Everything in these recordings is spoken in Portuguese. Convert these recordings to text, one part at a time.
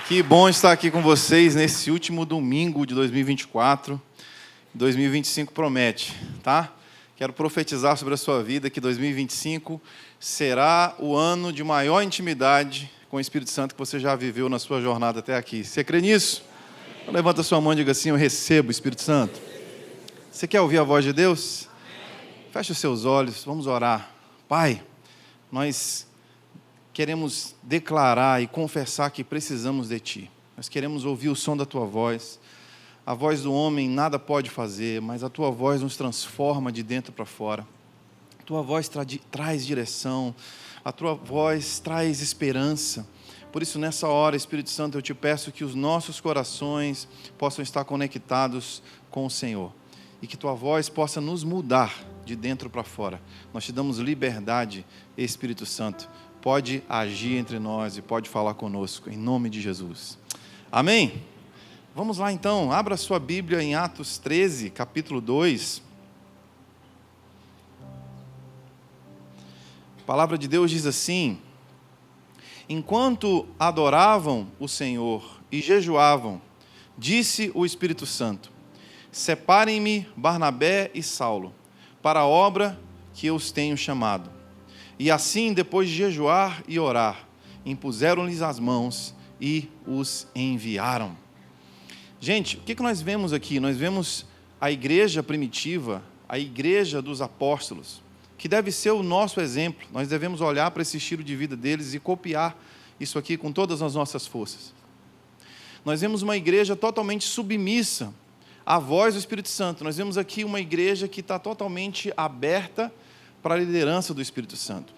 Que bom estar aqui com vocês nesse último domingo de 2024. 2025 promete, tá? Quero profetizar sobre a sua vida que 2025 será o ano de maior intimidade com o Espírito Santo que você já viveu na sua jornada até aqui. Você crê nisso? Então, levanta a sua mão e diga assim: eu recebo o Espírito Santo. Você quer ouvir a voz de Deus? Feche os seus olhos, vamos orar. Pai, nós queremos declarar e confessar que precisamos de Ti. Nós queremos ouvir o som da Tua voz. A voz do homem nada pode fazer, mas a Tua voz nos transforma de dentro para fora. A Tua voz traz direção, a Tua voz traz esperança. Por isso, nessa hora, Espírito Santo, eu Te peço que os nossos corações possam estar conectados com o Senhor. E que Tua voz possa nos mudar de dentro para fora. Nós Te damos liberdade, Espírito Santo. Pode agir entre nós e pode falar conosco, em nome de Jesus. Amém? Vamos lá então, abra sua Bíblia em Atos 13, capítulo 2. A palavra de Deus diz assim: enquanto adoravam o Senhor e jejuavam, disse o Espírito Santo: separem-me Barnabé e Saulo para a obra que eu os tenho chamado. E assim, depois de jejuar e orar, impuseram-lhes as mãos e os enviaram. Gente, o que nós vemos aqui? Nós vemos a igreja primitiva, a igreja dos apóstolos, que deve ser o nosso exemplo. Nós devemos olhar para esse estilo de vida deles e copiar isso aqui com todas as nossas forças. Nós vemos uma igreja totalmente submissa à voz do Espírito Santo. Nós vemos aqui uma igreja que está totalmente aberta para a liderança do Espírito Santo.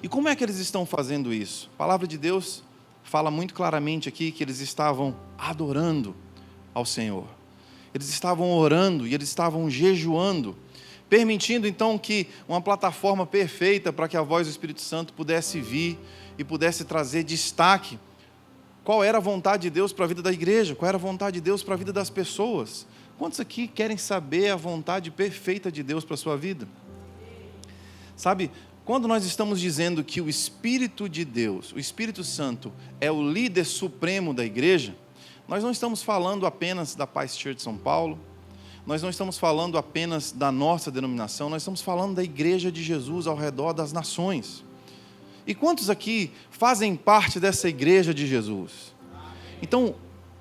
E como é que eles estão fazendo isso? A palavra de Deus fala muito claramente aqui que eles estavam adorando ao Senhor. Eles estavam orando e eles estavam jejuando, permitindo então que uma plataforma perfeita para que a voz do Espírito Santo pudesse vir e pudesse trazer destaque. Qual era a vontade de Deus para a vida da igreja? Qual era a vontade de Deus para a vida das pessoas? Quantos aqui querem saber a vontade perfeita de Deus para a sua vida? Sabe, quando nós estamos dizendo que o Espírito de Deus, o Espírito Santo, é o líder supremo da igreja, nós não estamos falando apenas da Paz Church São Paulo, nós não estamos falando apenas da nossa denominação, nós estamos falando da igreja de Jesus ao redor das nações. E quantos aqui fazem parte dessa igreja de Jesus? Então,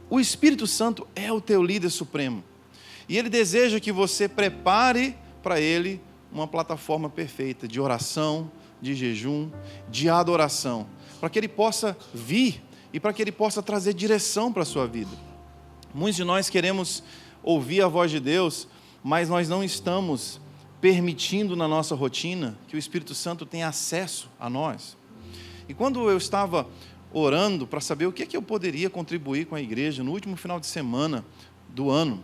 o Espírito Santo é o teu líder supremo. E Ele deseja que você prepare para Ele uma plataforma perfeita de oração, de jejum, de adoração, para que Ele possa vir e para que Ele possa trazer direção para a sua vida. Muitos de nós queremos ouvir a voz de Deus, mas nós não estamos permitindo na nossa rotina que o Espírito Santo tenha acesso a nós. E quando eu estava orando para saber o que eu poderia contribuir com a igreja no último final de semana do ano,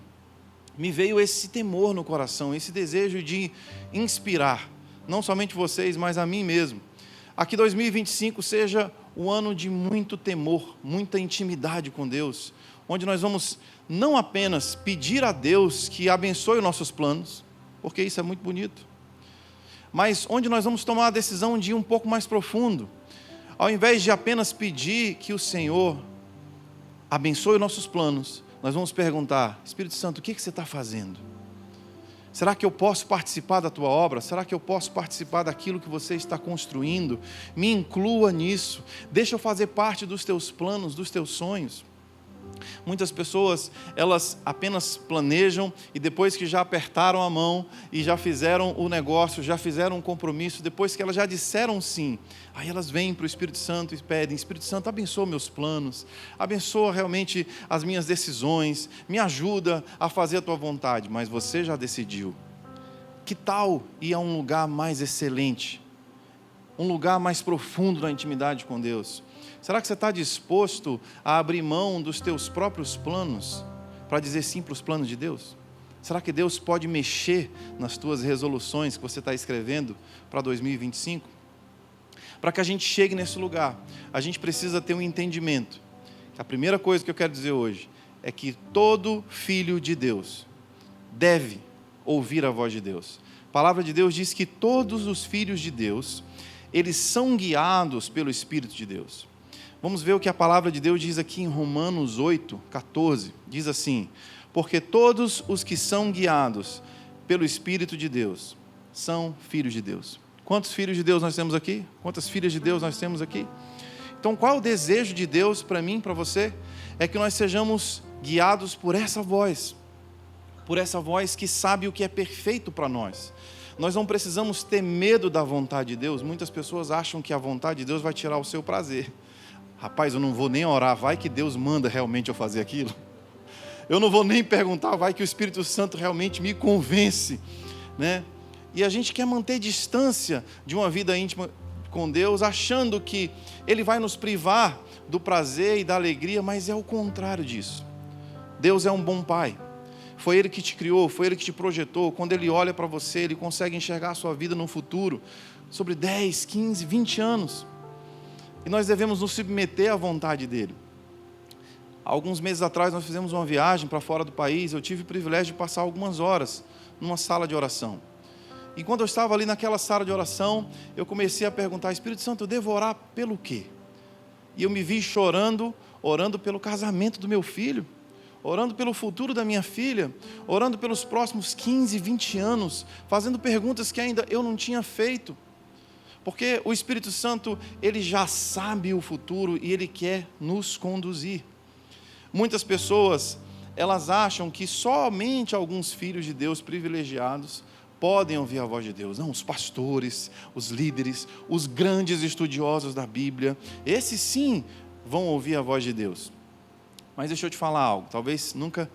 me veio esse temor no coração, esse desejo de inspirar, não somente vocês, mas a mim mesmo. A que 2025 seja o ano de muito temor, muita intimidade com Deus, onde nós vamos não apenas pedir a Deus que abençoe os nossos planos, porque isso é muito bonito, mas onde nós vamos tomar a decisão de ir um pouco mais profundo. Ao invés de apenas pedir que o Senhor abençoe os nossos planos, nós vamos perguntar: Espírito Santo, o que você está fazendo? Será que eu posso participar da tua obra? Será que eu posso participar daquilo que você está construindo? Me inclua nisso. Deixa eu fazer parte dos teus planos, dos teus sonhos. Muitas pessoas, elas apenas planejam e depois que já apertaram a mão e já fizeram o negócio, já fizeram um compromisso, depois que elas já disseram sim, aí elas vêm para o Espírito Santo e pedem: Espírito Santo, abençoa meus planos, abençoa realmente as minhas decisões, me ajuda a fazer a tua vontade. Mas você já decidiu. Que tal ir a um lugar mais excelente, um lugar mais profundo na intimidade com Deus? Será que você está disposto a abrir mão dos teus próprios planos para dizer sim para os planos de Deus? Será que Deus pode mexer nas tuas resoluções que você está escrevendo para 2025? Para que a gente chegue nesse lugar, a gente precisa ter um entendimento. A primeira coisa que eu quero dizer hoje é que todo filho de Deus deve ouvir a voz de Deus. A palavra de Deus diz que todos os filhos de Deus, eles são guiados pelo Espírito de Deus. Vamos ver o que a palavra de Deus diz aqui em Romanos 8:14. Diz assim: porque todos os que são guiados pelo Espírito de Deus são filhos de Deus. Quantos filhos de Deus nós temos aqui? Quantas filhas de Deus nós temos aqui? Então, qual é o desejo de Deus para mim, para você? É que nós sejamos guiados por essa voz que sabe o que é perfeito para nós. Nós não precisamos ter medo da vontade de Deus. Muitas pessoas acham que a vontade de Deus vai tirar o seu prazer. Rapaz, eu não vou nem orar, vai que Deus manda realmente eu fazer aquilo. Eu não vou nem perguntar, vai que o Espírito Santo realmente me convence, né? E a gente quer manter distância de uma vida íntima com Deus, achando que Ele vai nos privar do prazer e da alegria, mas é o contrário disso. Deus é um bom Pai. Foi Ele que te criou, foi Ele que te projetou. Quando Ele olha para você, Ele consegue enxergar a sua vida no futuro, sobre 10, 15, 20 anos. E nós devemos nos submeter à vontade dEle. Alguns meses atrás nós fizemos uma viagem para fora do país. Eu tive o privilégio de passar algumas horas numa sala de oração. E quando eu estava ali naquela sala de oração, eu comecei a perguntar: Espírito Santo, eu devo orar pelo quê? E eu me vi chorando, orando pelo casamento do meu filho, orando pelo futuro da minha filha, orando pelos próximos 15, 20 anos, fazendo perguntas que ainda eu não tinha feito. Porque o Espírito Santo, Ele já sabe o futuro e Ele quer nos conduzir. Muitas pessoas, elas acham que somente alguns filhos de Deus privilegiados podem ouvir a voz de Deus. Não, os pastores, os líderes, os grandes estudiosos da Bíblia, esses sim vão ouvir a voz de Deus. Mas deixa eu te falar algo, talvez nunca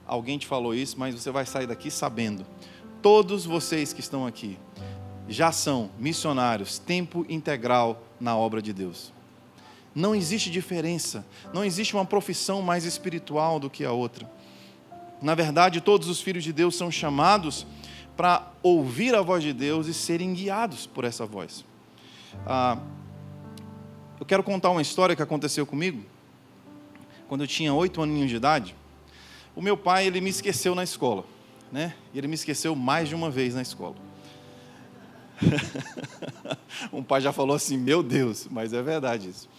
alguém te falou isso, mas você vai sair daqui sabendo. Todos vocês que estão aqui já são missionários, tempo integral na obra de Deus. Não existe diferença, não existe uma profissão mais espiritual do que a outra. Na verdade, todos os filhos de Deus são chamados para ouvir a voz de Deus e serem guiados por essa voz. Eu quero contar uma história que aconteceu comigo. Quando eu tinha 8 aninhos de idade, o meu pai, ele me esqueceu na escola, né? Ele me esqueceu mais de uma vez na escola. Um pai já falou assim: meu Deus, mas é verdade isso.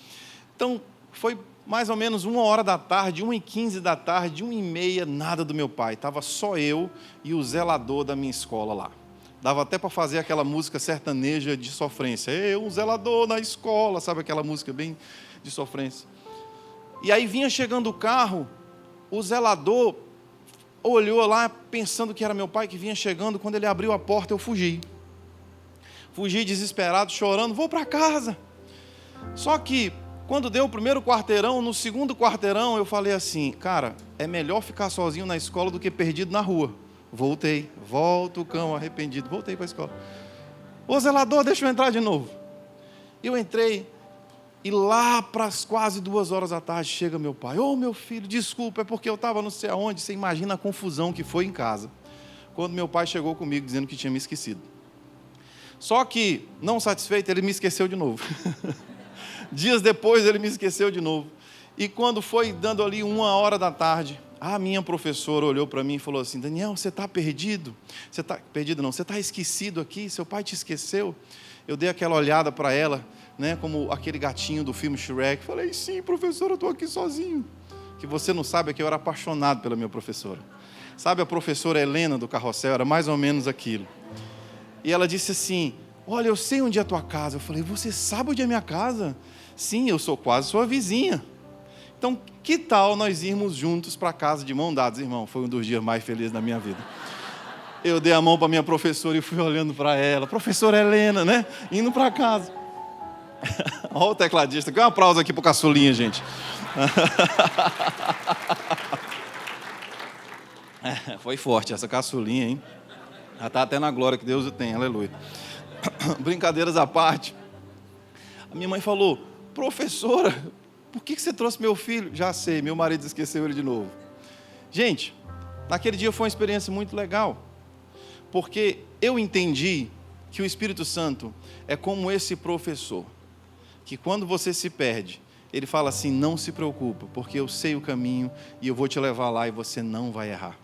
Então, foi mais ou menos 1h da tarde, 1h15 da tarde, 1h30, nada do meu pai. Estava só eu e o zelador da minha escola lá. Dava até para fazer aquela música sertaneja de sofrência. Eu, um zelador na escola, sabe aquela música bem de sofrência. E aí vinha chegando o carro, o zelador olhou lá pensando que era meu pai que vinha chegando. Quando ele abriu a porta, eu fugi. Fugi desesperado, chorando, vou para casa. Só que quando deu o primeiro quarteirão, no segundo quarteirão, eu falei assim: cara, é melhor ficar sozinho na escola do que perdido na rua. Voltei, volto o cão arrependido, voltei para a escola. Ô zelador, deixa eu entrar de novo. Eu entrei e lá para as quase 2h da tarde chega meu pai. Ô meu filho, desculpa, é porque eu estava não sei aonde. Você imagina a confusão que foi em casa. Quando meu pai chegou comigo dizendo que tinha me esquecido. Só que, não satisfeito, ele me esqueceu de novo. Dias depois ele me esqueceu de novo. E quando foi dando ali 1h da tarde, a minha professora olhou para mim e falou assim: Daniel, você está perdido? Você está perdido não, você está esquecido aqui, seu pai te esqueceu? Eu dei aquela olhada para ela, né, como aquele gatinho do filme Shrek. Falei: sim, professora, eu estou aqui sozinho. O que você não sabe é que eu era apaixonado pela minha professora. Sabe a professora Helena do Carrossel? Era mais ou menos aquilo. E ela disse assim: olha, eu sei onde é a tua casa. Eu falei: você sabe onde é a minha casa? Sim, eu sou quase sua vizinha. Então, que tal nós irmos juntos para casa de mão dadas, irmão? Foi um dos dias mais felizes da minha vida. Eu dei a mão para minha professora e fui olhando para ela. Professora Helena, né? Indo para casa. Olha o tecladista. Quer um aplauso aqui para o caçulinha, gente. Foi forte essa caçulinha, hein? Já está até na glória que Deus o tem, aleluia. Brincadeiras à parte. A minha mãe falou: professora, por que você trouxe meu filho? Já sei, meu marido esqueceu ele de novo. Gente, naquele dia foi uma experiência muito legal, porque eu entendi que o Espírito Santo é como esse professor, que quando você se perde, ele fala assim: não se preocupa, porque eu sei o caminho e eu vou te levar lá e você não vai errar.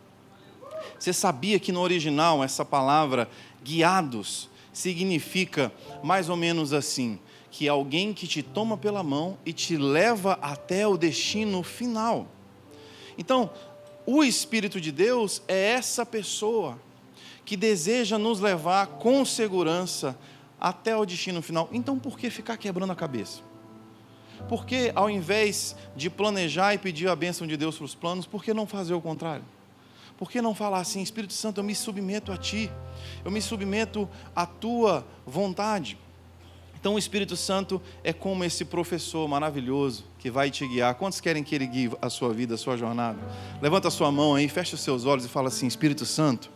Você sabia que no original essa palavra guiados significa mais ou menos assim, que é alguém que te toma pela mão e te leva até o destino final. Então, o Espírito de Deus é essa pessoa que deseja nos levar com segurança até o destino final. Então, por que ficar quebrando a cabeça? Por que, ao invés de planejar e pedir a bênção de Deus para os planos, por que não fazer o contrário? Por que não falar assim: Espírito Santo, eu me submeto a Ti, eu me submeto à Tua vontade? Então o Espírito Santo é como esse professor maravilhoso que vai te guiar. Quantos querem que Ele guie a sua vida, a sua jornada? Levanta a sua mão aí, fecha os seus olhos e fala assim: Espírito Santo,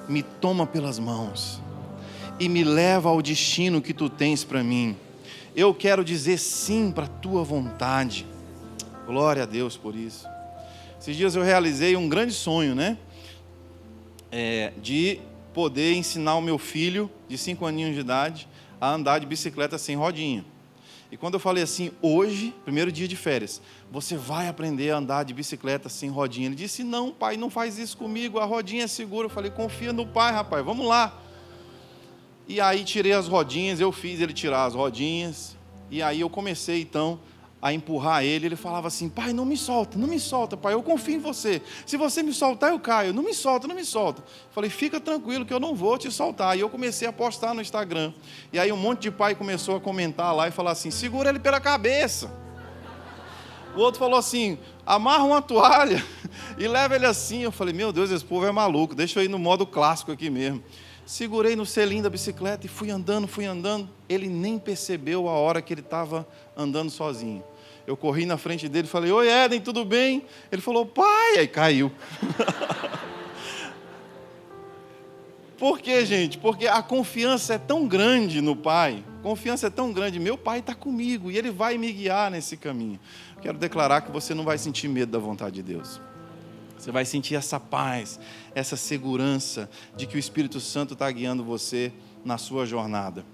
me toma pelas mãos e me leva ao destino que Tu tens para mim. Eu quero dizer sim para a Tua vontade. Glória a Deus por isso. Esses dias eu realizei um grande sonho, né? De poder ensinar o meu filho de 5 aninhos de idade a andar de bicicleta sem rodinha. E quando eu falei assim: hoje, primeiro dia de férias, você vai aprender a andar de bicicleta sem rodinha. Ele disse: não, pai, não faz isso comigo, a rodinha é segura. Eu falei: confia no pai, rapaz, vamos lá. E aí tirei as rodinhas, eu fiz ele tirar as rodinhas, e aí eu comecei então a empurrar ele. Ele falava assim: pai, não me solta, pai, eu confio em você. Se você me soltar, eu caio. Não me solta. Eu falei: fica tranquilo que eu não vou te soltar. E eu comecei a postar no Instagram. E aí um monte de pai começou a comentar lá e falar assim: segura ele pela cabeça. O outro falou assim: amarra uma toalha e leva ele assim. Eu falei: meu Deus, esse povo é maluco, deixa eu ir no modo clássico aqui mesmo. Segurei no selim da bicicleta e fui andando. Ele nem percebeu a hora que ele estava andando sozinho. Eu corri na frente dele e falei: oi, Éden, tudo bem? Ele falou: pai, aí caiu. Por quê, gente? Porque a confiança é tão grande no pai, meu pai está comigo e ele vai me guiar nesse caminho. Quero declarar que você não vai sentir medo da vontade de Deus. Você vai sentir essa paz, essa segurança de que o Espírito Santo está guiando você na sua jornada.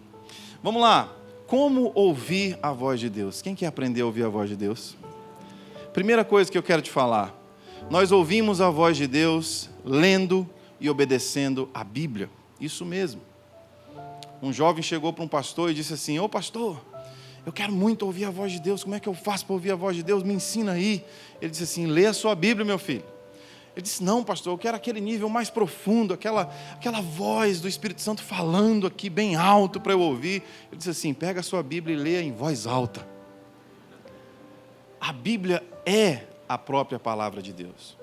Vamos lá. Como ouvir a voz de Deus? Quem quer aprender a ouvir a voz de Deus? Primeira coisa que eu quero te falar. Nós ouvimos a voz de Deus lendo e obedecendo a Bíblia. Isso mesmo. Um jovem chegou para um pastor e disse assim: ô pastor, eu quero muito ouvir a voz de Deus. Como é que eu faço para ouvir a voz de Deus? Me ensina aí. Ele disse assim: lê a sua Bíblia, meu filho. Ele disse: não, pastor, eu quero aquele nível mais profundo, aquela voz do Espírito Santo falando aqui bem alto para eu ouvir. Ele disse assim: pega a sua Bíblia e leia em voz alta. A Bíblia é a própria palavra de Deus.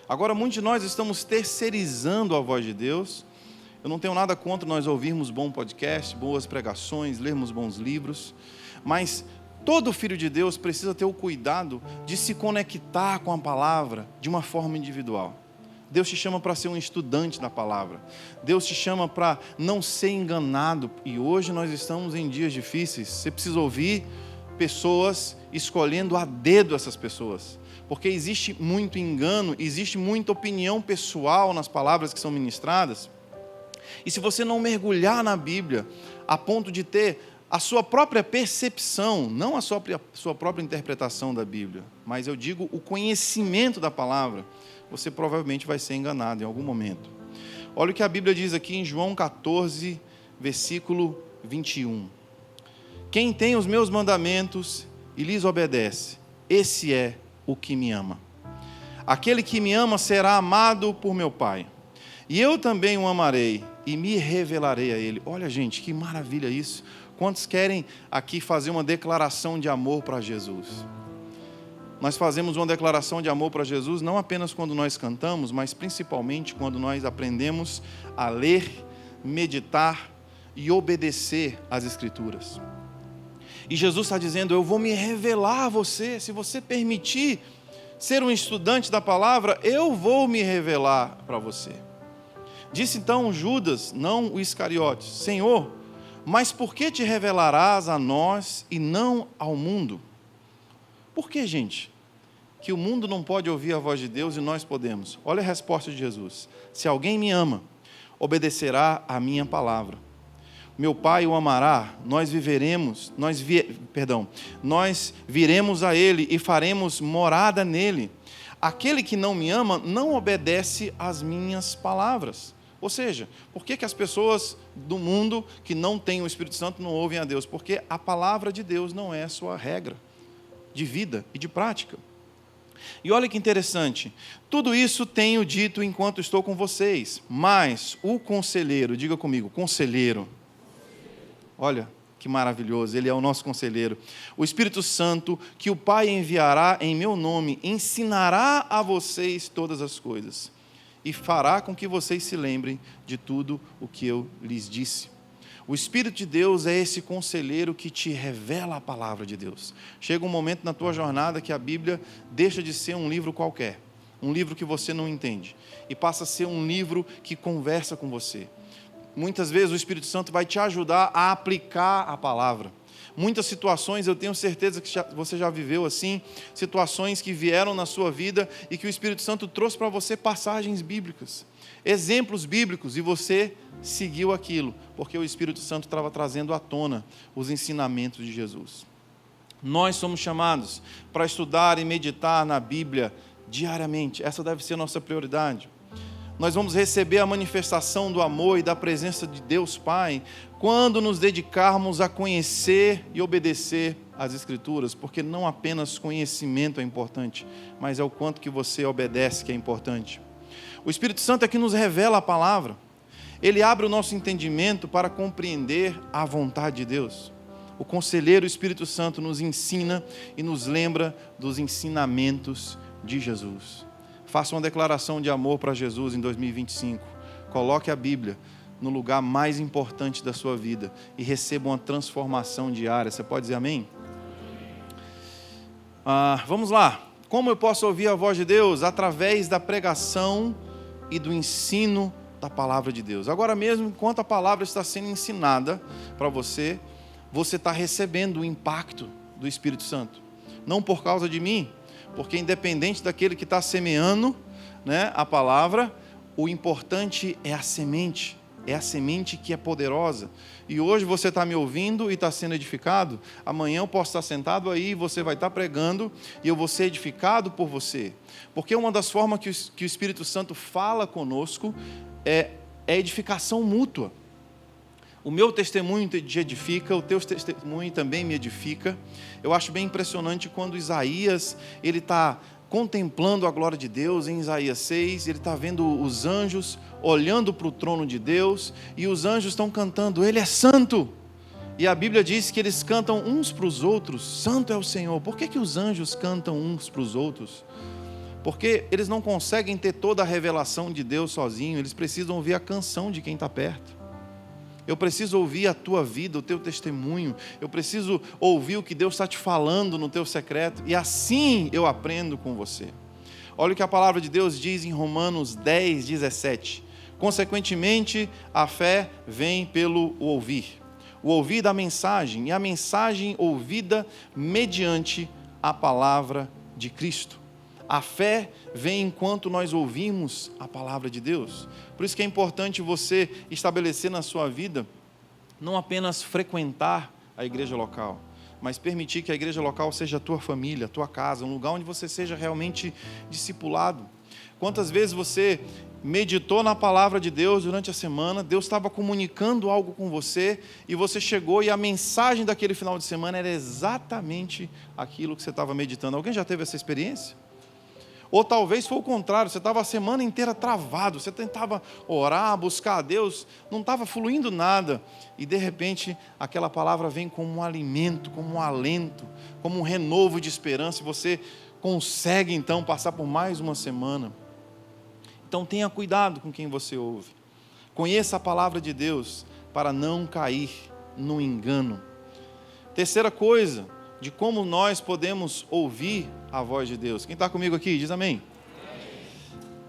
Agora, muitos de nós estamos terceirizando a voz de Deus. Eu não tenho nada contra nós ouvirmos bom podcast, boas pregações, lermos bons livros, mas todo filho de Deus precisa ter o cuidado de se conectar com a palavra de uma forma individual. Deus te chama para ser um estudante da palavra. Deus te chama para não ser enganado. E hoje nós estamos em dias difíceis. Você precisa ouvir pessoas escolhendo a dedo essas pessoas. Porque existe muito engano, existe muita opinião pessoal nas palavras que são ministradas. E se você não mergulhar na Bíblia a ponto de ter a sua própria percepção, não a sua própria interpretação da Bíblia, mas eu digo o conhecimento da palavra, você provavelmente vai ser enganado em algum momento. Olha o que a Bíblia diz aqui em João 14, versículo 21. Quem tem os meus mandamentos e lhes obedece, esse é o que me ama. Aquele que me ama será amado por meu Pai, e eu também o amarei e me revelarei a ele. Olha, gente, que maravilha isso. Quantos querem aqui fazer uma declaração de amor para Jesus? Nós fazemos uma declaração de amor para Jesus não apenas quando nós cantamos, mas principalmente quando nós aprendemos a ler, meditar e obedecer às Escrituras. E Jesus está dizendo: eu vou me revelar a você, se você permitir ser um estudante da palavra, eu vou me revelar para você. Disse então Judas, não o Iscariotes: Senhor, mas por que te revelarás a nós e não ao mundo? Por que, gente, que o mundo não pode ouvir a voz de Deus e nós podemos? Olha a resposta de Jesus: se alguém me ama, obedecerá à minha palavra. Meu Pai o amará, nós viremos a Ele e faremos morada nele. Aquele que não me ama não obedece às minhas palavras. Ou seja, por que as pessoas do mundo que não têm o Espírito Santo não ouvem a Deus? Porque a palavra de Deus não é a sua regra de vida e de prática. E olha que interessante, tudo isso tenho dito enquanto estou com vocês, mas o conselheiro, diga comigo, conselheiro, olha que maravilhoso, ele é o nosso conselheiro, o Espírito Santo, que o Pai enviará em meu nome, ensinará a vocês todas as coisas, e fará com que vocês se lembrem de tudo o que eu lhes disse. O Espírito de Deus é esse conselheiro que te revela a palavra de Deus. Chega um momento na tua jornada que a Bíblia deixa de ser um livro qualquer, um livro que você não entende, e passa a ser um livro que conversa com você. Muitas vezes o Espírito Santo vai te ajudar a aplicar a palavra. Muitas situações, eu tenho certeza que você já viveu assim, situações que vieram na sua vida e que o Espírito Santo trouxe para você passagens bíblicas, exemplos bíblicos, e você seguiu aquilo, porque o Espírito Santo estava trazendo à tona os ensinamentos de Jesus. Nós somos chamados para estudar e meditar na Bíblia diariamente, essa deve ser a nossa prioridade. Nós vamos receber a manifestação do amor e da presença de Deus Pai quando nos dedicarmos a conhecer e obedecer às Escrituras, porque não apenas conhecimento é importante, mas é o quanto que você obedece que é importante. O Espírito Santo é que nos revela a palavra, ele abre o nosso entendimento para compreender a vontade de Deus. O conselheiro Espírito Santo nos ensina e nos lembra dos ensinamentos de Jesus. Faça uma declaração de amor para Jesus em 2025. Coloque a Bíblia no lugar mais importante da sua vida e receba uma transformação diária. Você pode dizer amém? Vamos lá. Como eu posso ouvir a voz de Deus? Através da pregação e do ensino da palavra de Deus. Agora mesmo, enquanto a palavra está sendo ensinada para você, você está recebendo o impacto do Espírito Santo. Não por causa de mim, porque independente daquele que está semeando, né, a palavra, o importante é a semente que é poderosa. E hoje você está me ouvindo e está sendo edificado, amanhã eu posso estar sentado aí e você vai estar pregando e eu vou ser edificado por você. Porque uma das formas que o Espírito Santo fala conosco é edificação mútua. O meu testemunho te edifica, o teu testemunho também me edifica. Eu acho bem impressionante quando Isaías, ele está contemplando a glória de Deus, em Isaías 6, ele está vendo os anjos olhando para o trono de Deus, e os anjos estão cantando, Ele é santo. E a Bíblia diz que eles cantam uns para os outros, Santo é o Senhor. Por que os anjos cantam uns para os outros? Porque eles não conseguem ter toda a revelação de Deus sozinhos, eles precisam ouvir a canção de quem está perto. Eu preciso ouvir a tua vida, o teu testemunho. Eu preciso ouvir o que Deus está te falando no teu secreto. E assim eu aprendo com você. Olha o que a palavra de Deus diz em Romanos 10, 17. Consequentemente, a fé vem pelo ouvir. O ouvir da mensagem, e a mensagem ouvida mediante a palavra de Cristo. A fé vem enquanto nós ouvimos a palavra de Deus. Por isso que é importante você estabelecer na sua vida, não apenas frequentar a igreja local, mas permitir que a igreja local seja a tua família, a tua casa, um lugar onde você seja realmente discipulado. Quantas vezes você meditou na palavra de Deus durante a semana, Deus estava comunicando algo com você, e você chegou e a mensagem daquele final de semana era exatamente aquilo que você estava meditando. Alguém já teve essa experiência? Ou talvez foi o contrário, você estava a semana inteira travado, você tentava orar, buscar a Deus, não estava fluindo nada, e de repente aquela palavra vem como um alimento, como um alento, como um renovo de esperança, e você consegue então passar por mais uma semana. Então tenha cuidado com quem você ouve, conheça a palavra de Deus para não cair no engano. Terceira coisa, de como nós podemos ouvir a voz de Deus. Quem está comigo aqui, diz amém.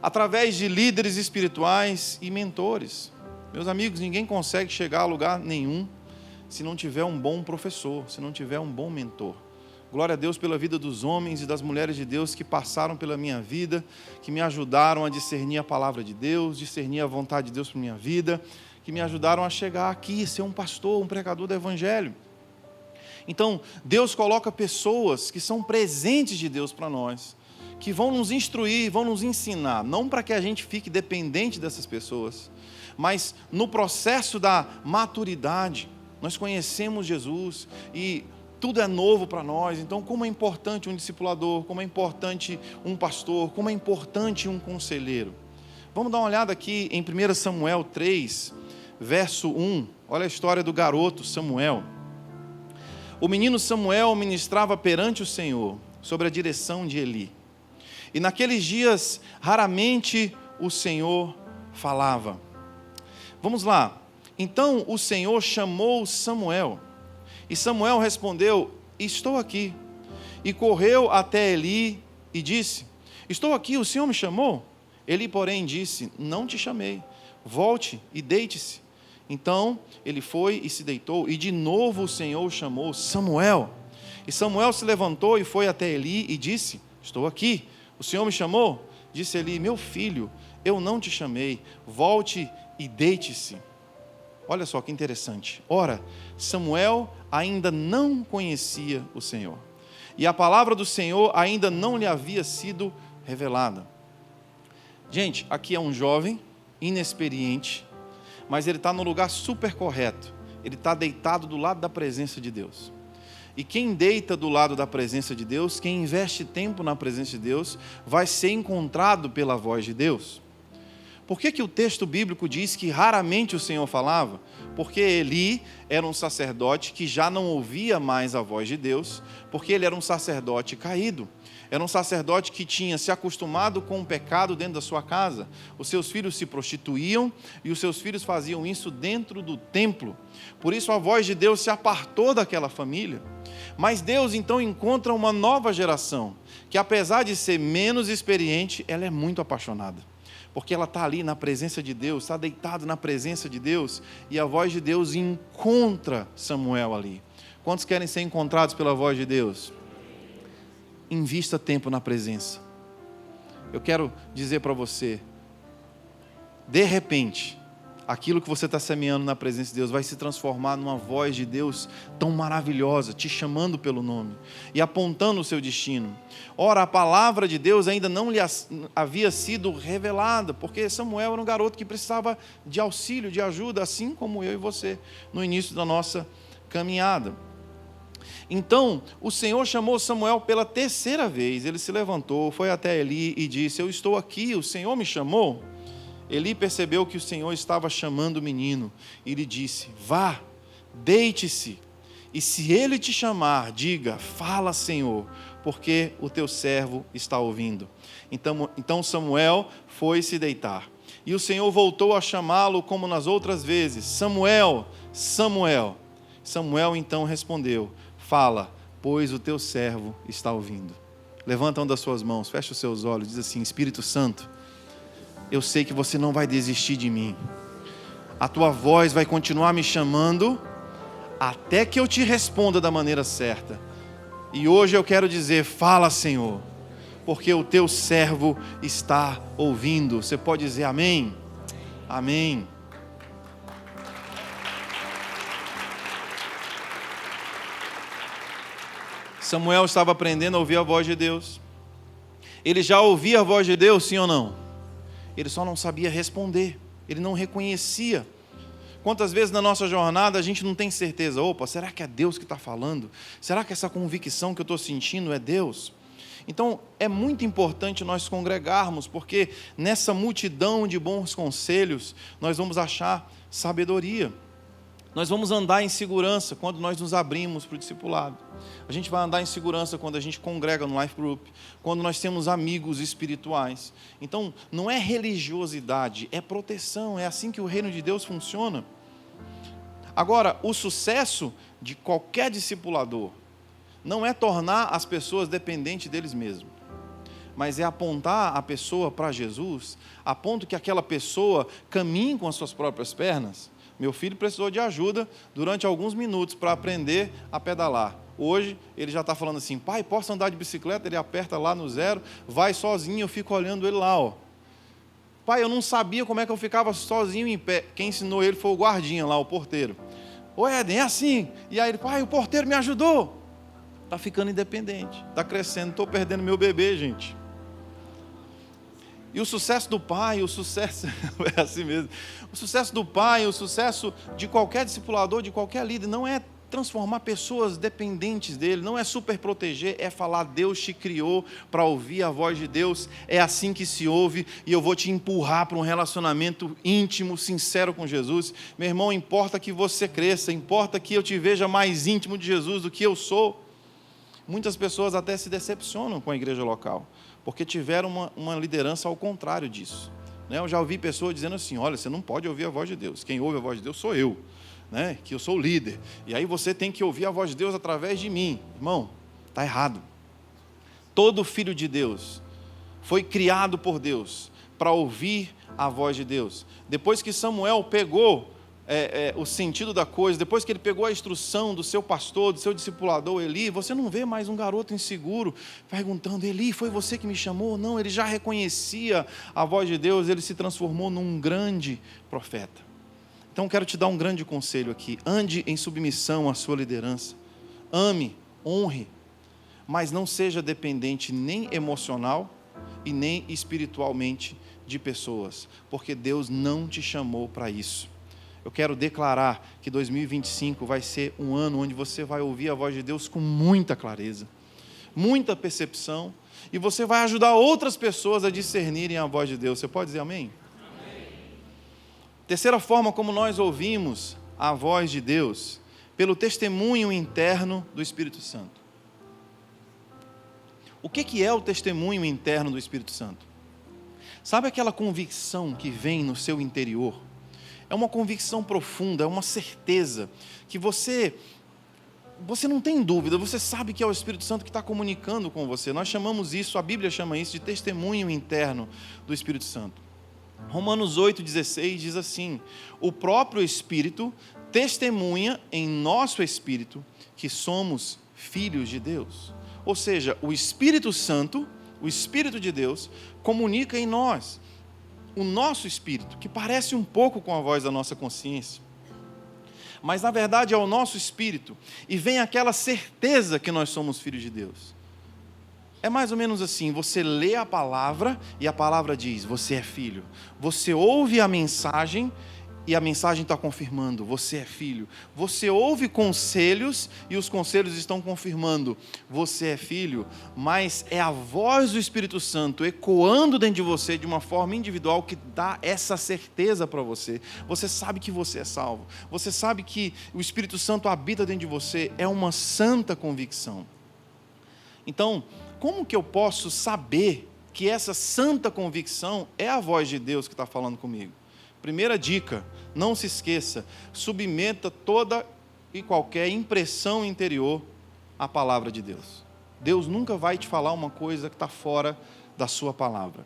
Através de líderes espirituais e mentores. Meus amigos, ninguém consegue chegar a lugar nenhum se não tiver um bom professor, se não tiver um bom mentor. Glória a Deus pela vida dos homens e das mulheres de Deus que passaram pela minha vida, que me ajudaram a discernir a palavra de Deus, discernir a vontade de Deus para a minha vida, que me ajudaram a chegar aqui, ser um pastor, um pregador do Evangelho. Então, Deus coloca pessoas que são presentes de Deus para nós, que vão nos instruir, vão nos ensinar, não para que a gente fique dependente dessas pessoas, mas no processo da maturidade, nós conhecemos Jesus e tudo é novo para nós. Então, como é importante um discipulador, como é importante um pastor, como é importante um conselheiro. Vamos dar uma olhada aqui em 1 Samuel 3, verso 1. Olha a história do garoto Samuel. O menino Samuel ministrava perante o Senhor, sob a direção de Eli. E naqueles dias, raramente o Senhor falava. Vamos lá. Então o Senhor chamou Samuel. E Samuel respondeu: estou aqui. E correu até Eli e disse: estou aqui, o Senhor me chamou? Eli, porém, disse: não te chamei. Volte e deite-se. Então ele foi e se deitou, e de novo o Senhor o chamou: Samuel. E Samuel se levantou e foi até Eli e disse: estou aqui, o Senhor me chamou? Disse Eli: meu filho, eu não te chamei, volte e deite-se. Olha só que interessante. Ora, Samuel ainda não conhecia o Senhor, e a palavra do Senhor ainda não lhe havia sido revelada. Gente, aqui é um jovem, inexperiente, mas ele está no lugar super correto. Ele está deitado do lado da presença de Deus. E quem deita do lado da presença de Deus, quem investe tempo na presença de Deus, vai ser encontrado pela voz de Deus. Por que o texto bíblico diz que raramente o Senhor falava? Porque Eli era um sacerdote que já não ouvia mais a voz de Deus, porque ele era um sacerdote caído. Era um sacerdote que tinha se acostumado com o pecado dentro da sua casa. Os seus filhos se prostituíam e os seus filhos faziam isso dentro do templo. Por isso a voz de Deus se apartou daquela família. Mas Deus então encontra uma nova geração, que apesar de ser menos experiente, ela é muito apaixonada. Porque ela está ali na presença de Deus, está deitada na presença de Deus, e a voz de Deus encontra Samuel ali. Quantos querem ser encontrados pela voz de Deus? Invista tempo na presença. Eu quero dizer para você, de repente, aquilo que você está semeando na presença de Deus vai se transformar numa voz de Deus tão maravilhosa, te chamando pelo nome e apontando o seu destino. Ora, a palavra de Deus ainda não lhe havia sido revelada, porque Samuel era um garoto que precisava de auxílio, de ajuda, assim como eu e você, no início da nossa caminhada. Então, o Senhor chamou Samuel pela terceira vez. Ele se levantou, foi até Eli e disse: eu estou aqui, o Senhor me chamou? Eli percebeu que o Senhor estava chamando o menino e lhe disse: vá, deite-se, e se ele te chamar, diga: fala, Senhor, porque o teu servo está ouvindo. Então Samuel foi se deitar. E o Senhor voltou a chamá-lo como nas outras vezes: Samuel, Samuel. Samuel então respondeu: fala, pois o teu servo está ouvindo. Levanta uma das suas mãos, fecha os seus olhos, diz assim: Espírito Santo, eu sei que você não vai desistir de mim. A tua voz vai continuar me chamando até que eu te responda da maneira certa. E hoje eu quero dizer: fala, Senhor, porque o teu servo está ouvindo. Você pode dizer amém? Amém. Samuel estava aprendendo a ouvir a voz de Deus. Ele já ouvia a voz de Deus, sim ou não? Ele só não sabia responder. Ele não reconhecia. Quantas vezes na nossa jornada a gente não tem certeza? Opa, será que é Deus que está falando? Será que essa convicção que eu estou sentindo é Deus? Então, é muito importante nós congregarmos, porque nessa multidão de bons conselhos, nós vamos achar sabedoria. Nós vamos andar em segurança quando nós nos abrimos para o discipulado. A gente vai andar em segurança quando a gente congrega no Life Group, quando nós temos amigos espirituais. Então, não é religiosidade, é proteção, é assim que o reino de Deus funciona. Agora, o sucesso de qualquer discipulador não é tornar as pessoas dependentes deles mesmos, mas é apontar a pessoa para Jesus, a ponto que aquela pessoa caminhe com as suas próprias pernas. Meu filho precisou de ajuda durante alguns minutos para aprender a pedalar. Hoje ele já está falando assim: pai, posso andar de bicicleta? Ele aperta lá no 0, vai sozinho, eu fico olhando ele lá. Pai, eu não sabia como é que eu ficava sozinho em pé. Quem ensinou ele foi o guardinha lá, o porteiro. Ô Éden, é assim. E aí ele: pai, o porteiro me ajudou. Está ficando independente, está crescendo, estou perdendo meu bebê, gente. E o sucesso do pai, o sucesso, é assim mesmo, o sucesso do pai, o sucesso de qualquer discipulador, de qualquer líder, não é transformar pessoas dependentes dele, não é super proteger, é falar: Deus te criou para ouvir a voz de Deus, é assim que se ouve, e eu vou te empurrar para um relacionamento íntimo, sincero com Jesus. Meu irmão, importa que você cresça, importa que eu te veja mais íntimo de Jesus do que eu sou. Muitas pessoas até se decepcionam com a igreja local, porque tiveram uma liderança ao contrário disso. Eu já ouvi pessoas dizendo assim: olha, você não pode ouvir a voz de Deus, quem ouve a voz de Deus sou eu. Que eu sou o líder, e aí você tem que ouvir a voz de Deus através de mim. Irmão, está errado. Todo filho de Deus foi criado por Deus para ouvir a voz de Deus. Depois que Samuel pegou o sentido da coisa, depois que ele pegou a instrução do seu pastor, do seu discipulador Eli, você não vê mais um garoto inseguro perguntando: Eli, foi você que me chamou? Não, ele já reconhecia a voz de Deus, ele se transformou num grande profeta. Então, quero te dar um grande conselho aqui: ande em submissão à sua liderança, ame, honre, mas não seja dependente nem emocional e nem espiritualmente de pessoas, porque Deus não te chamou para isso. Eu quero declarar que 2025 vai ser um ano onde você vai ouvir a voz de Deus com muita clareza, muita percepção, e você vai ajudar outras pessoas a discernirem a voz de Deus. Você pode dizer amém? Terceira forma como nós ouvimos a voz de Deus: pelo testemunho interno do Espírito Santo. O que é o testemunho interno do Espírito Santo? Sabe aquela convicção que vem no seu interior? É uma convicção profunda, é uma certeza que você não tem dúvida, você sabe que é o Espírito Santo que está comunicando com você. Nós chamamos isso, a Bíblia chama isso de testemunho interno do Espírito Santo. Romanos 8,16 diz assim: o próprio Espírito testemunha em nosso espírito que somos filhos de Deus. Ou seja, o Espírito Santo, o Espírito de Deus, comunica em nós, o nosso espírito, que parece um pouco com a voz da nossa consciência, mas na verdade é o nosso espírito, e vem aquela certeza que nós somos filhos de Deus. É mais ou menos assim: você lê a palavra e a palavra diz: você é filho. Você ouve a mensagem e a mensagem está confirmando: você é filho. Você ouve conselhos e os conselhos estão confirmando: você é filho. Mas é a voz do Espírito Santo ecoando dentro de você de uma forma individual que dá essa certeza para você. Você sabe que você é salvo. Você sabe que o Espírito Santo habita dentro de você. É uma santa convicção. Então, como que eu posso saber que essa santa convicção é a voz de Deus que está falando comigo? Primeira dica: não se esqueça, submeta toda e qualquer impressão interior à palavra de Deus. Deus nunca vai te falar uma coisa que está fora da sua palavra.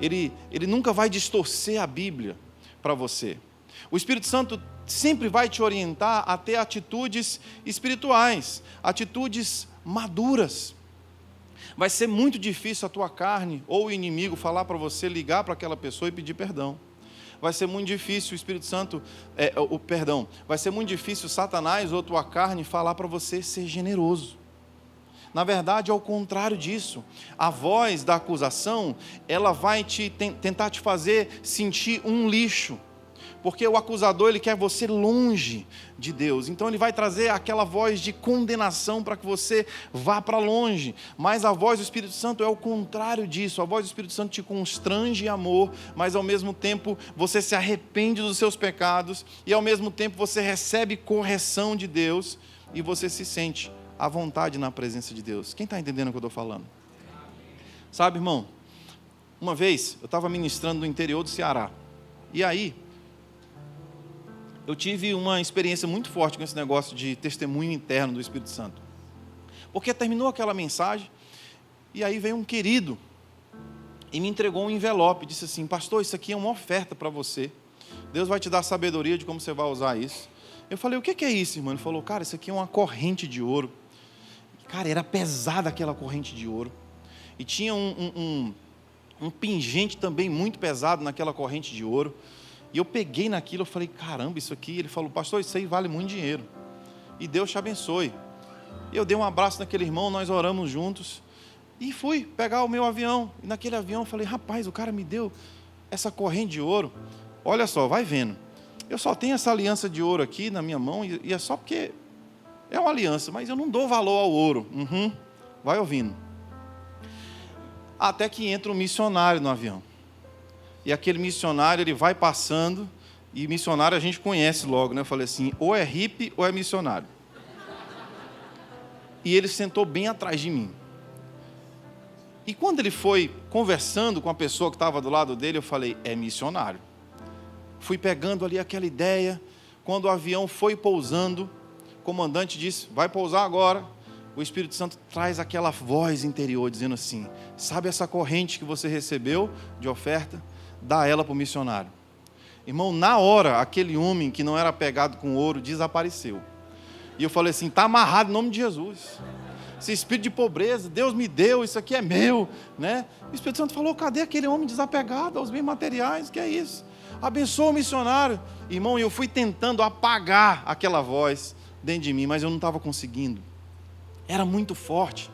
Ele nunca vai distorcer a Bíblia para você. O Espírito Santo sempre vai te orientar a ter atitudes espirituais, atitudes maduras. Vai ser muito difícil a tua carne ou o inimigo falar para você ligar para aquela pessoa e pedir perdão. Vai ser muito difícil o Espírito Santo, vai ser muito difícil Satanás ou a tua carne falar para você ser generoso. Na verdade, ao contrário disso, a voz da acusação, ela vai tentar te fazer sentir um lixo. Porque o acusador, ele quer você longe de Deus. Então ele vai trazer aquela voz de condenação para que você vá para longe. Mas a voz do Espírito Santo é o contrário disso. A voz do Espírito Santo te constrange em amor, mas ao mesmo tempo você se arrepende dos seus pecados e ao mesmo tempo você recebe correção de Deus e você se sente à vontade na presença de Deus. Quem está entendendo o que eu estou falando? Sabe, irmão, uma vez eu estava ministrando no interior do Ceará. E aí eu tive uma experiência muito forte com esse negócio de testemunho interno do Espírito Santo. Porque terminou aquela mensagem, e aí veio um querido, e me entregou um envelope, disse assim: pastor, isso aqui é uma oferta para você. Deus vai te dar sabedoria de como você vai usar isso. Eu falei: o que é isso, irmão? Ele falou: cara, isso aqui é uma corrente de ouro. Cara, era pesada aquela corrente de ouro. E tinha um pingente também muito pesado naquela corrente de ouro. E eu peguei naquilo, eu falei: caramba, isso aqui. Ele falou: pastor, isso aí vale muito dinheiro. E Deus te abençoe. E eu dei um abraço naquele irmão, nós oramos juntos. E fui pegar o meu avião. E naquele avião eu falei, rapaz, o cara me deu essa corrente de ouro. Olha só, vai vendo. Eu só tenho essa aliança de ouro aqui na minha mão, e é só porque é uma aliança, mas eu não dou valor ao ouro. Vai ouvindo. Até que entra um missionário no avião. E aquele missionário, ele vai passando, e missionário a gente conhece logo, né? Eu falei assim, ou é hippie ou é missionário. E ele sentou bem atrás de mim. E quando ele foi conversando com a pessoa que estava do lado dele, eu falei, é missionário. Fui pegando ali aquela ideia. Quando o avião foi pousando, o comandante disse, vai pousar agora. O Espírito Santo traz aquela voz interior, dizendo assim, sabe essa corrente que você recebeu de oferta? Dá ela para o missionário. Irmão, na hora, aquele homem que não era pegado com ouro desapareceu. E eu falei assim, está amarrado em nome de Jesus. Esse espírito de pobreza, Deus me deu, isso aqui é meu, né? O Espírito Santo falou, cadê aquele homem desapegado aos bens materiais? Que é isso? Abençoa o missionário. Irmão, eu fui tentando apagar aquela voz dentro de mim, mas eu não estava conseguindo. Era muito forte.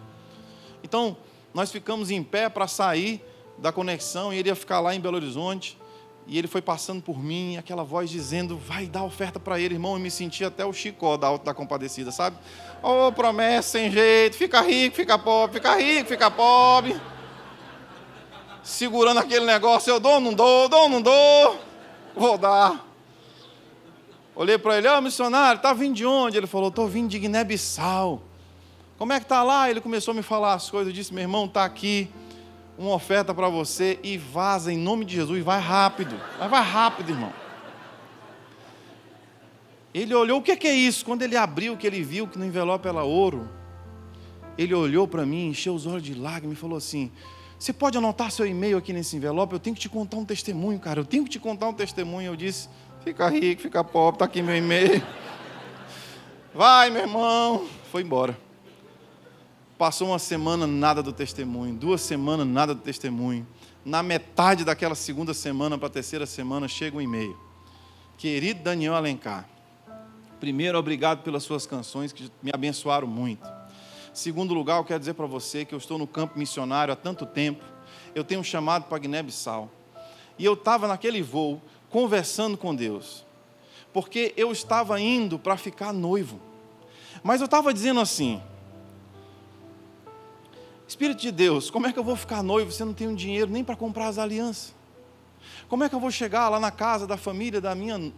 Então, nós ficamos em pé para sair da conexão, e ele ia ficar lá em Belo Horizonte, e ele foi passando por mim, aquela voz dizendo, vai dar oferta para ele. Irmão, eu me senti até o Chicó da Alta da Compadecida, sabe? Oh, promessa sem jeito, fica rico, fica pobre, fica rico, fica pobre. Segurando aquele negócio, eu dou, não dou, vou dar. Olhei para ele, missionário, está vindo de onde? Ele falou, estou vindo de Guiné-Bissau. Como é que está lá? Ele começou a me falar as coisas, eu disse, meu irmão, está aqui uma oferta para você, e vaza em nome de Jesus, vai rápido, irmão. Ele olhou, o que é isso? Quando ele abriu, que ele viu que no envelope era ouro, ele olhou para mim, encheu os olhos de lágrimas e falou assim, você pode anotar seu e-mail aqui nesse envelope? Eu tenho que te contar um testemunho, cara, Eu disse, fica rico, fica pobre, está aqui meu e-mail. Vai, meu irmão. Foi embora. Passou uma semana, nada do testemunho. 2 semanas, nada do testemunho. Na metade daquela segunda semana para a terceira semana, chega um e-mail. Querido Daniel Alencar, primeiro, obrigado pelas suas canções que me abençoaram muito. Segundo lugar, eu quero dizer para você que eu estou no campo missionário há tanto tempo. Eu tenho um chamado para Guiné-Bissau. E eu estava naquele voo, conversando com Deus. Porque eu estava indo para ficar noivo. Mas eu estava dizendo assim, Espírito de Deus, como é que eu vou ficar noivo se eu não tenho dinheiro nem para comprar as alianças? Como é que eu vou chegar lá na casa da família da minha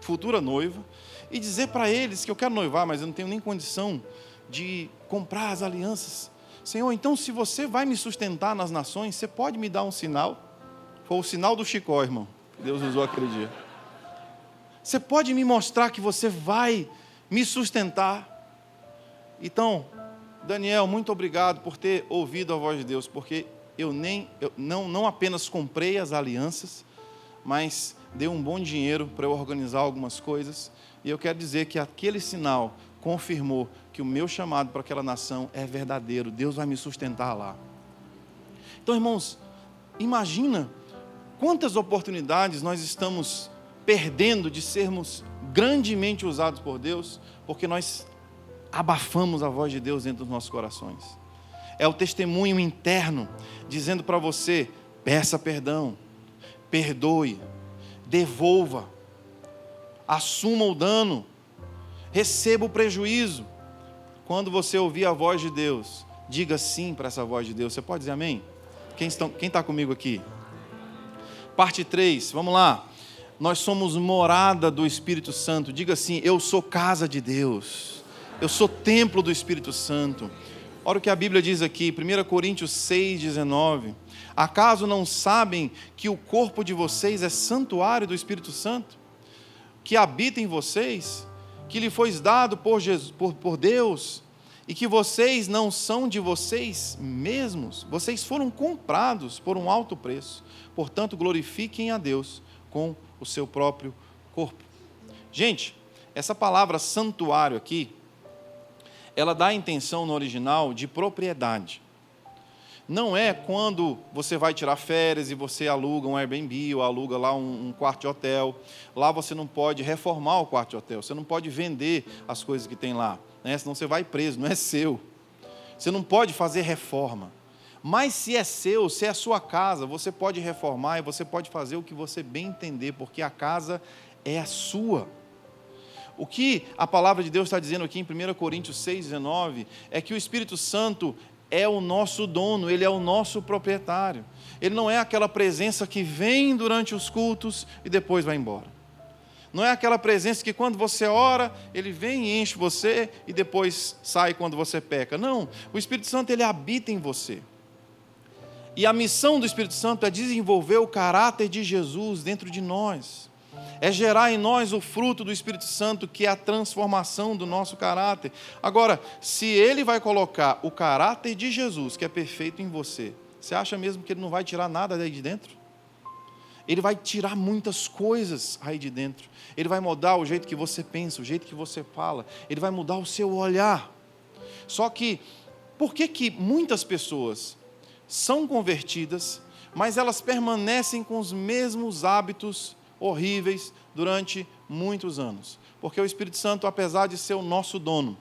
futura noiva e dizer para eles que eu quero noivar, mas eu não tenho nem condição de comprar as alianças? Senhor, então se você vai me sustentar nas nações, você pode me dar um sinal? Foi o sinal do Chicó, irmão, que Deus usou aquele dia. Você pode me mostrar que você vai me sustentar? Então, Daniel, muito obrigado por ter ouvido a voz de Deus, porque eu não apenas comprei as alianças, mas dei um bom dinheiro para eu organizar algumas coisas, e eu quero dizer que aquele sinal confirmou que o meu chamado para aquela nação é verdadeiro, Deus vai me sustentar lá. Então, irmãos, imagina quantas oportunidades nós estamos perdendo de sermos grandemente usados por Deus, porque nós abafamos a voz de Deus dentro dos nossos corações. É o testemunho interno dizendo para você, peça perdão, perdoe, devolva, assuma o dano, receba o prejuízo. Quando você ouvir a voz de Deus, diga sim para essa voz de Deus. Você pode dizer amém? Quem está comigo aqui? Parte 3, vamos lá. Nós somos morada do Espírito Santo. Diga assim, eu sou casa de Deus. Eu sou templo do Espírito Santo. Olha o que a Bíblia diz aqui, 1 Coríntios 6,19. Acaso não sabem que o corpo de vocês é santuário do Espírito Santo? Que habita em vocês? Que lhe foi dado por Deus? E que vocês não são de vocês mesmos? Vocês foram comprados por um alto preço. Portanto, glorifiquem a Deus com o seu próprio corpo. Gente, essa palavra santuário aqui, ela dá a intenção no original de propriedade. Não é quando você vai tirar férias e você aluga um Airbnb ou aluga lá um quarto de hotel. Lá você não pode reformar o quarto de hotel, você não pode vender as coisas que tem lá, né? Senão você vai preso, não é seu. Você não pode fazer reforma. Mas se é seu, se é a sua casa, você pode reformar e você pode fazer o que você bem entender, porque a casa é a sua. O que a palavra de Deus está dizendo aqui em 1 Coríntios 6,19 é que o Espírito Santo é o nosso dono, ele é o nosso proprietário. Ele não é aquela presença que vem durante os cultos e depois vai embora. Não é aquela presença que quando você ora, ele vem e enche você e depois sai quando você peca. Não, o Espírito Santo ele habita em você. E a missão do Espírito Santo é desenvolver o caráter de Jesus dentro de nós. É gerar em nós o fruto do Espírito Santo, que é a transformação do nosso caráter. Agora, se ele vai colocar o caráter de Jesus, que é perfeito em você, você acha mesmo que ele não vai tirar nada daí de dentro? Ele vai tirar muitas coisas aí de dentro. Ele vai mudar o jeito que você pensa, o jeito que você fala. Ele vai mudar o seu olhar. Só que, por que muitas pessoas são convertidas, mas elas permanecem com os mesmos hábitos horríveis durante muitos anos? Porque o Espírito Santo, apesar de ser o nosso dono,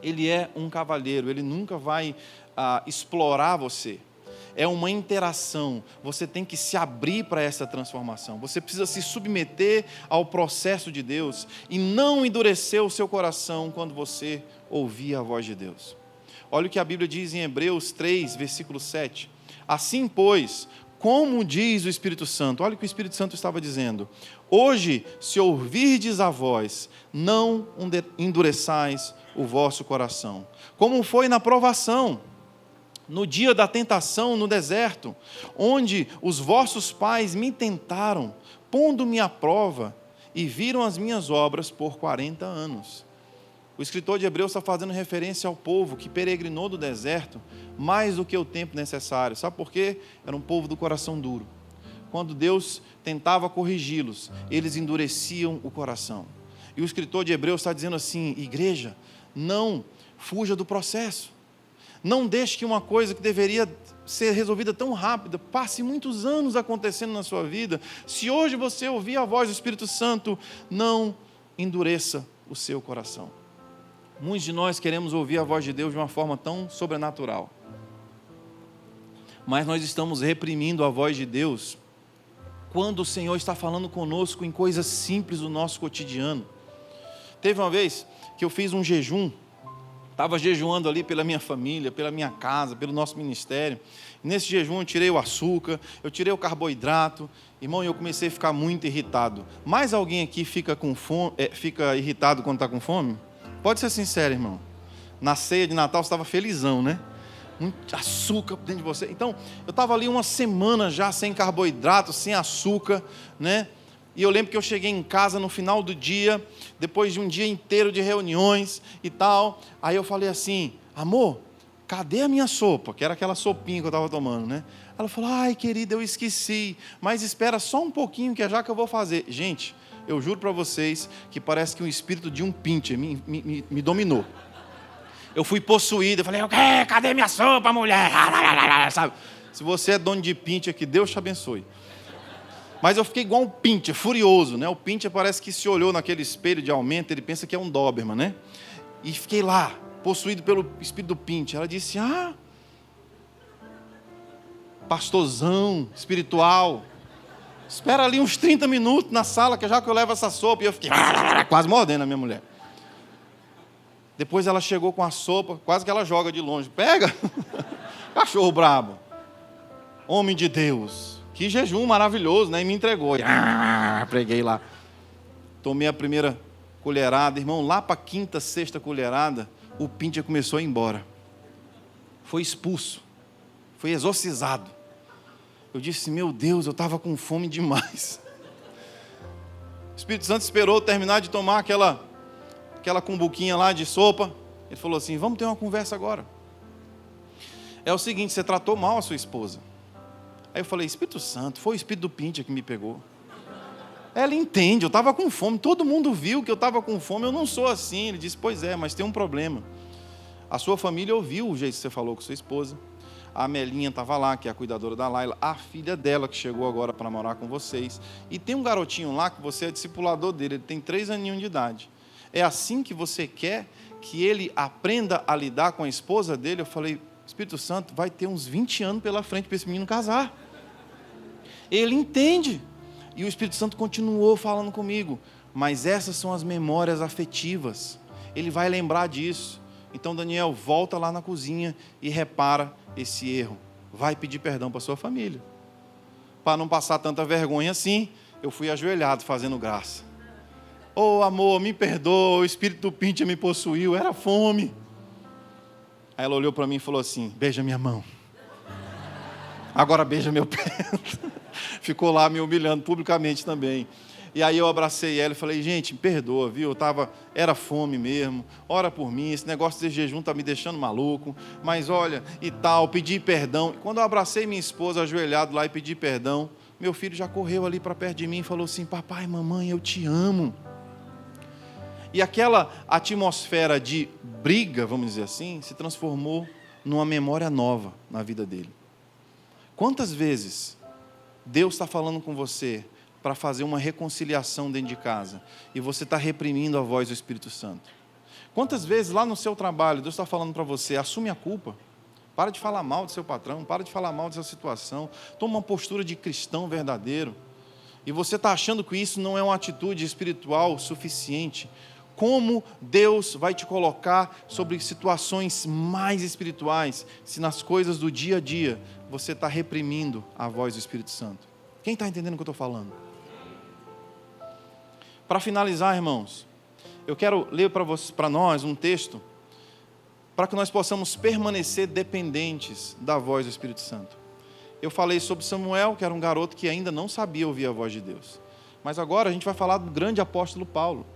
ele é um cavalheiro, ele nunca vai explorar você. É uma interação, você tem que se abrir para essa transformação, você precisa se submeter ao processo de Deus e não endurecer o seu coração quando você ouvir a voz de Deus. Olha o que a Bíblia diz em Hebreus 3, versículo 7. Assim, pois, como diz o Espírito Santo, olha o que o Espírito Santo estava dizendo: hoje, se ouvirdes a voz, não endureçais o vosso coração, como foi na provação, no dia da tentação no deserto, onde os vossos pais me tentaram, pondo-me à prova, e viram as minhas obras por 40 anos. O escritor de Hebreus está fazendo referência ao povo que peregrinou do deserto mais do que o tempo necessário. Sabe por quê? Era um povo do coração duro. Quando Deus tentava corrigi-los, eles endureciam o coração. E o escritor de Hebreus está dizendo assim: igreja, não fuja do processo. Não deixe que uma coisa que deveria ser resolvida tão rápida passe muitos anos acontecendo na sua vida. Se hoje você ouvir a voz do Espírito Santo, não endureça o seu coração. Muitos de nós queremos ouvir a voz de Deus de uma forma tão sobrenatural, mas nós estamos reprimindo a voz de Deus quando o Senhor está falando conosco em coisas simples do nosso cotidiano. Teve uma vez que eu fiz um jejum, estava jejuando ali pela minha família, pela minha casa, pelo nosso ministério. Nesse jejum eu tirei o açúcar, eu tirei o carboidrato. Irmão, eu comecei a ficar muito irritado. Mais alguém aqui fica com fome, fica irritado quando está com fome? Pode ser sincero, irmão. Na ceia de Natal você estava felizão, né? Muito açúcar dentro de você. Então, eu estava ali uma semana já sem carboidrato, sem açúcar, né? E eu lembro que eu cheguei em casa no final do dia, depois de um dia inteiro de reuniões e tal. Aí eu falei assim: amor, cadê a minha sopa? Que era aquela sopinha que eu estava tomando, né? Ela falou: ai, querida, eu esqueci, mas espera só um pouquinho que é já que eu vou fazer. Gente, eu juro para vocês que parece que um espírito de um pincher me dominou. Eu fui possuído, eu falei: cadê minha sopa, mulher? Sabe? Se você é dono de pincher, que Deus te abençoe. Mas eu fiquei igual um pincher, furioso, né? O pincher parece que se olhou naquele espelho de aumento, ele pensa que é um Doberman, né? E fiquei lá, possuído pelo espírito do pincher. Ela disse: pastorzão espiritual, espera ali uns 30 minutos na sala, que já que eu levo essa sopa. E eu fiquei quase mordendo a minha mulher. Depois ela chegou com a sopa, quase que ela joga de longe. Pega! Cachorro brabo. Homem de Deus. Que jejum maravilhoso, né? E me entregou. Preguei lá. Tomei a primeira colherada. Irmão, lá para a quinta, sexta colherada, o pincher começou a ir embora. Foi expulso. Foi exorcizado. Eu disse: meu Deus, eu estava com fome demais. O Espírito Santo esperou eu terminar de tomar aquela cumbuquinha lá de sopa. Ele falou assim: vamos ter uma conversa agora. É o seguinte, você tratou mal a sua esposa. Aí eu falei: Espírito Santo, foi o espírito do pincher que me pegou. Ela entende, eu estava com fome, todo mundo viu que eu estava com fome, eu não sou assim. Ele disse: pois é, mas tem um problema. A sua família ouviu o jeito que você falou com sua esposa. A Melinha estava lá, que é a cuidadora da Laila, a filha dela que chegou agora para morar com vocês. E tem um garotinho lá que você é discipulador dele, ele tem 3 aninhos de idade. É assim que você quer que ele aprenda a lidar com a esposa dele? Eu falei: Espírito Santo vai ter uns 20 anos pela frente para esse menino casar. Ele entende. E o Espírito Santo continuou falando comigo. Mas essas são as memórias afetivas. Ele vai lembrar disso. Então, Daniel, volta lá na cozinha e repara esse erro. Vai pedir perdão para sua família. Para não passar tanta vergonha assim, eu fui ajoelhado fazendo graça. Oh, amor, me perdoa, o espírito do Pintia me possuiu, era fome. Aí ela olhou para mim e falou assim: beija minha mão. Agora beija meu pé. Ficou lá me humilhando publicamente também. E aí eu abracei ela e falei: gente, perdoa, viu? Era fome mesmo, ora por mim, esse negócio de jejum está me deixando maluco, mas olha, e tal, pedi perdão. Quando eu abracei minha esposa ajoelhado lá e pedi perdão, meu filho já correu ali para perto de mim e falou assim: papai, mamãe, eu te amo. E aquela atmosfera de briga, vamos dizer assim, se transformou numa memória nova na vida dele. Quantas vezes Deus está falando com você para fazer uma reconciliação dentro de casa e você está reprimindo a voz do Espírito Santo? Quantas vezes lá no seu trabalho Deus está falando para você: assume a culpa, para de falar mal do seu patrão, para de falar mal dessa situação, toma uma postura de cristão verdadeiro, e você está achando que isso não é uma atitude espiritual suficiente? Como Deus vai te colocar sobre situações mais espirituais se nas coisas do dia a dia você está reprimindo a voz do Espírito Santo? Quem está entendendo o que eu estou falando? Para finalizar, irmãos, eu quero ler para nós um texto para que nós possamos permanecer dependentes da voz do Espírito Santo. Eu falei sobre Samuel, que era um garoto que ainda não sabia ouvir a voz de Deus. Mas agora a gente vai falar do grande apóstolo Paulo.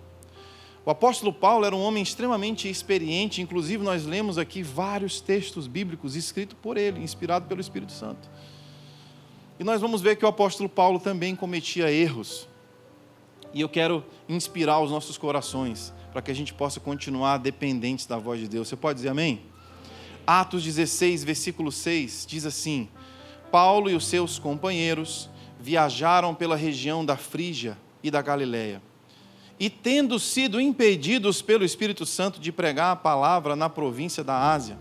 O apóstolo Paulo era um homem extremamente experiente, inclusive nós lemos aqui vários textos bíblicos escritos por ele, inspirado pelo Espírito Santo. E nós vamos ver que o apóstolo Paulo também cometia erros. E eu quero inspirar os nossos corações para que a gente possa continuar dependentes da voz de Deus. Você pode dizer amém? Atos 16, versículo 6, diz assim: Paulo e os seus companheiros viajaram pela região da Frígia e da Galileia. E tendo sido impedidos pelo Espírito Santo de pregar a palavra na província da Ásia.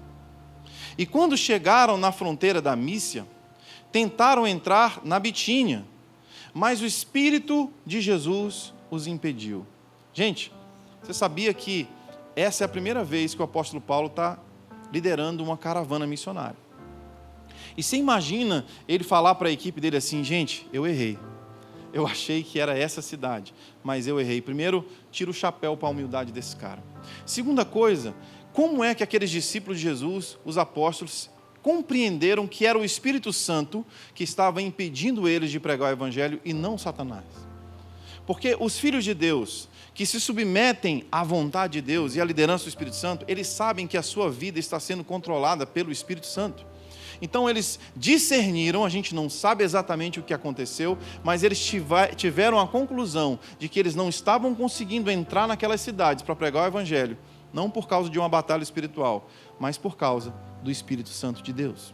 E quando chegaram na fronteira da Mísia, tentaram entrar na Bitínia, mas o Espírito de Jesus os impediu. Gente, você sabia que essa é a primeira vez que o apóstolo Paulo está liderando uma caravana missionária? E você imagina ele falar para a equipe dele assim: gente, eu errei. Eu achei que era essa cidade, mas eu errei. Primeiro, tira o chapéu para a humildade desse cara. Segunda coisa, como é que aqueles discípulos de Jesus, os apóstolos, compreenderam que era o Espírito Santo que estava impedindo eles de pregar o Evangelho e não Satanás? Porque os filhos de Deus, que se submetem à vontade de Deus e à liderança do Espírito Santo, eles sabem que a sua vida está sendo controlada pelo Espírito Santo. Então eles discerniram, a gente não sabe exatamente o que aconteceu, mas eles tiveram a conclusão de que eles não estavam conseguindo entrar naquelas cidades para pregar o Evangelho, não por causa de uma batalha espiritual, mas por causa do Espírito Santo de Deus.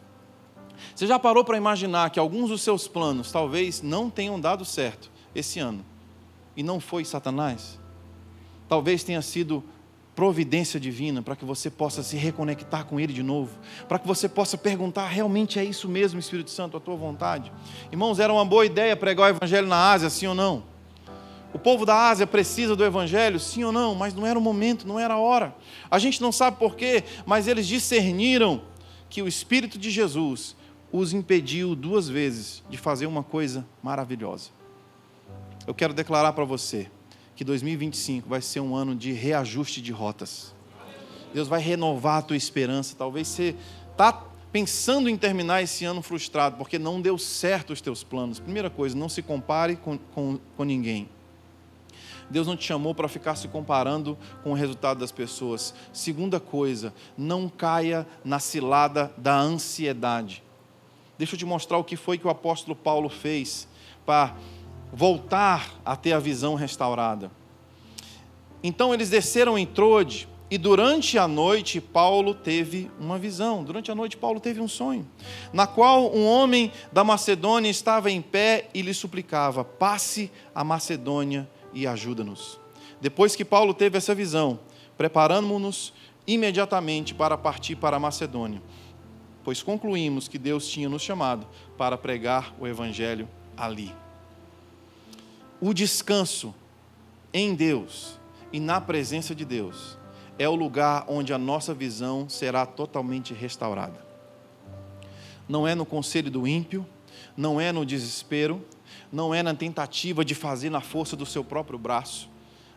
Você já parou para imaginar que alguns dos seus planos talvez não tenham dado certo esse ano? E não foi Satanás? Talvez tenha sido providência divina para que você possa se reconectar com Ele de novo, para que você possa perguntar: realmente é isso mesmo, Espírito Santo, a tua vontade? Irmãos, era uma boa ideia pregar o Evangelho na Ásia, sim ou não? O povo da Ásia precisa do Evangelho, sim ou não? Mas não era o momento, não era a hora. A gente não sabe porquê, mas eles discerniram que o Espírito de Jesus os impediu 2 vezes de fazer uma coisa maravilhosa. Eu quero declarar para você que 2025 vai ser um ano de reajuste de rotas. Deus vai renovar a tua esperança. Talvez você está pensando em terminar esse ano frustrado, porque não deu certo os teus planos. Primeira coisa, não se compare com ninguém. Deus não te chamou para ficar se comparando com o resultado das pessoas. Segunda coisa, não caia na cilada da ansiedade. Deixa eu te mostrar o que foi que o apóstolo Paulo fez para voltar a ter a visão restaurada. Então eles desceram em Trode, e durante a noite Paulo teve uma visão. Durante a noite Paulo teve um sonho, na qual um homem da Macedônia estava em pé e lhe suplicava: passe a Macedônia e ajuda-nos. Depois que Paulo teve essa visão, preparamos-nos imediatamente para partir para a Macedônia, pois concluímos que Deus tinha nos chamado para pregar o Evangelho ali. O descanso em Deus e na presença de Deus é o lugar onde a nossa visão será totalmente restaurada. Não é no conselho do ímpio, não é no desespero, não é na tentativa de fazer na força do seu próprio braço.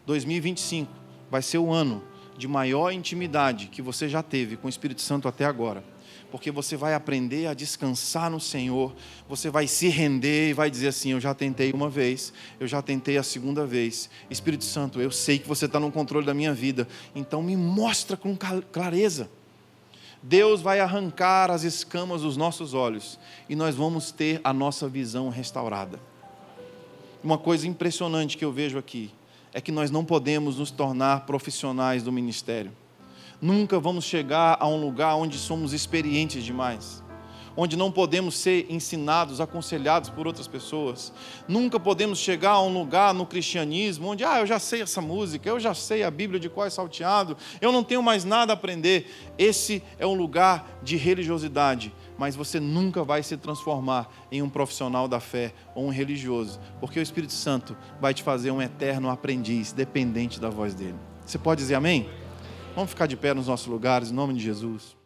2025 vai ser o ano de maior intimidade que você já teve com o Espírito Santo até agora. Porque você vai aprender a descansar no Senhor, você vai se render e vai dizer assim: eu já tentei uma vez, eu já tentei a segunda vez. Espírito Santo, eu sei que você está no controle da minha vida, então me mostra com clareza. Deus vai arrancar as escamas dos nossos olhos e nós vamos ter a nossa visão restaurada. Uma coisa impressionante que eu vejo aqui é que nós não podemos nos tornar profissionais do ministério. Nunca vamos chegar a um lugar onde somos experientes demais, onde não podemos ser ensinados, aconselhados por outras pessoas. Nunca podemos chegar a um lugar no cristianismo onde, eu já sei essa música, eu já sei a Bíblia de cor e salteado, eu não tenho mais nada a aprender. Esse é um lugar de religiosidade, mas você nunca vai se transformar em um profissional da fé ou um religioso, porque o Espírito Santo vai te fazer um eterno aprendiz, dependente da voz dele. Você pode dizer amém? Vamos ficar de pé nos nossos lugares, em nome de Jesus.